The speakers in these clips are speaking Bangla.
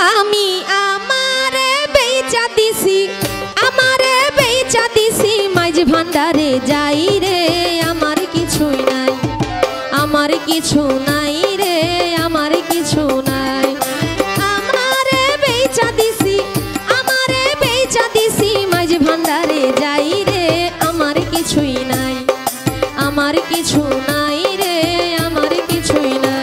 আমি আমারে বেচা দিছি, আমারে বেচা দিছি মাঝ ভান্ডারে যাই রে, আমার কিছুই নাই, আমার কিছু নাই রে, আমার কিছু নাই। আমারে বেচা দিছি, আমারে বেচা দিছি মাঝ ভান্ডারে যাই রে, আমার কিছুই নাই, আমার কিছু নাই রে, আমার কিছুই নাই।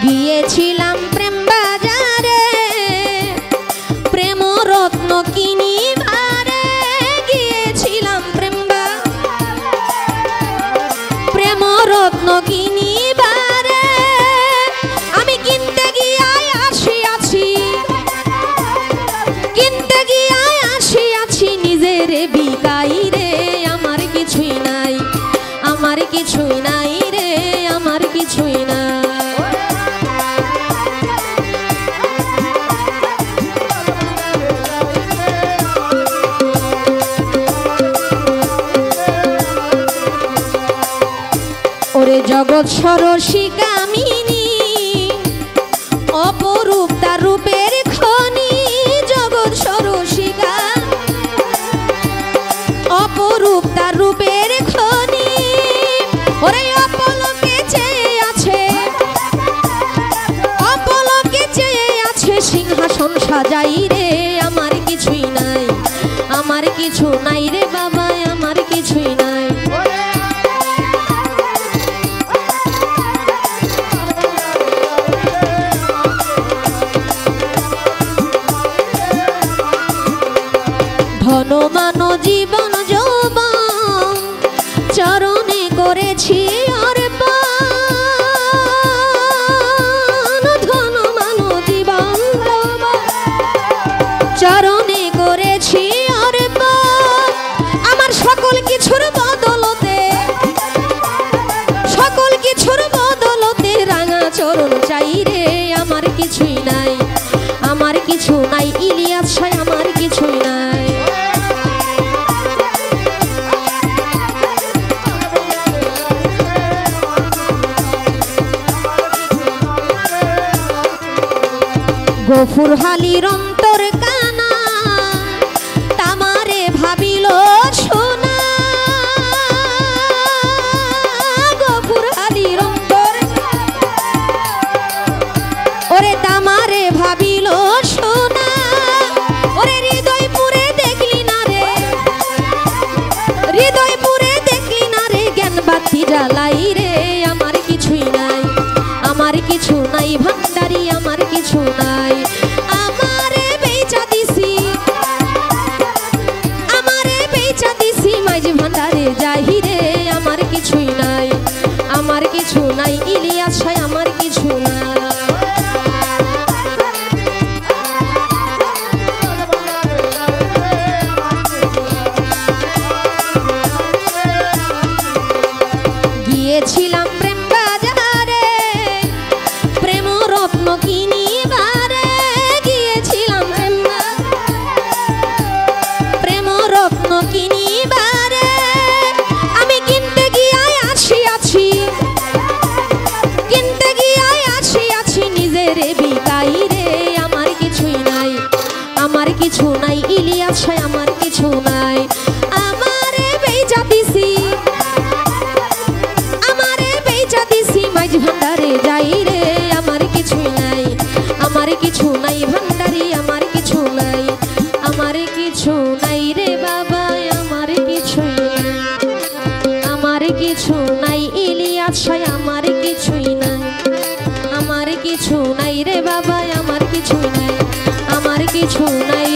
গিয়েছিলাম প্রেম বাজারে, প্রেম রত্ন কিনিবারে, গিয়েছিলাম প্রেম রত্ন কিনিবারে, আমি কিনতে গিয়াই আসিয়াছি, কিনতে গিয়াই আসিয়াছি নিজের বিকাই রে, আমার কিছুই নাই, আমার কিছুই নাই রে, আমার কিছুই নাই। ওরে জগৎ সরসিকামিনী, অপরূপ তার রূপের খনি, জগৎ সরসিকা অপরূপ তার রূপের খনি, ওরে অপলকে চেয়ে আছে, অপলকে চেয়ে আছে সিংহাসন সাজাই রে, আমার কিছুই নাই, আমার কিছু নাই রে বাবা, আমার কিছুই নাই। ধন মান জীবন যৌবন চরণে করেছি অর্পণ, ধন মান জীবন চরণে করেছি অর্পণ, আমার সকল কিছুর বদলতে, সকল কিছুর বদলতে রাঙা চরণ চাই রে, আমার কিছুই নাই, আমার কিছু নাই, ইলিয়াস সাই আমার কিছুই নাই। গফুর হালির অন্তর কানা, তামারে ভাবিল সোনা, গফুর হালির অন্তর, ওরে তামারে ভাবিল সোনা, ওরে হৃদয়পুরে দেখলি না রে, হৃদয়পুরে দেখলি না রে, জ্ঞান বাতি জ্বালাই রে, আমার কিছুই নাই, আমার কিছু নাই ভান্ডারি, আমার কিছু নাই। আমারে বেচা দিছি, আমারে বেচা দিছি মাঝ ভান্ডারে যাই রে, আমার কিছুই নাই, আমার কিছু নাই, ইলিয়াস সাই আমার কিছু নাই। গিয়েছিলাম প্রেম বাজারে, প্রেম রত্ন কিনিবারে, গিয়েছিলাম প্রেম রত্ন কিনিবারে, আমি কিনতে গিয়াই আসিয়াছি, কিনতে গিয়াই আসিয়াছি নিজের বিকাই রে, আমার কিছুই নাই, আমার কিছু নাই, ইলিয়াস সাই আমার কিছু নাই। আমারে বেচা দিছি, আমারে বেচা দিছি মাঝ ভান্ডারে যাই রে, আমার কিছুই নাই, আমার কিছু নাই ভান্ডারি, আমার কিছু নাই, আমার কিছু নাই রে বাবা, আমার কিছুই নাই, আমার কিছু নাই, ইলিয়াস সাই আমার কিছুই নাই, আমার কিছু নাই রে বাবা, আমার কিছুই নাই, আমার কিছু নাই।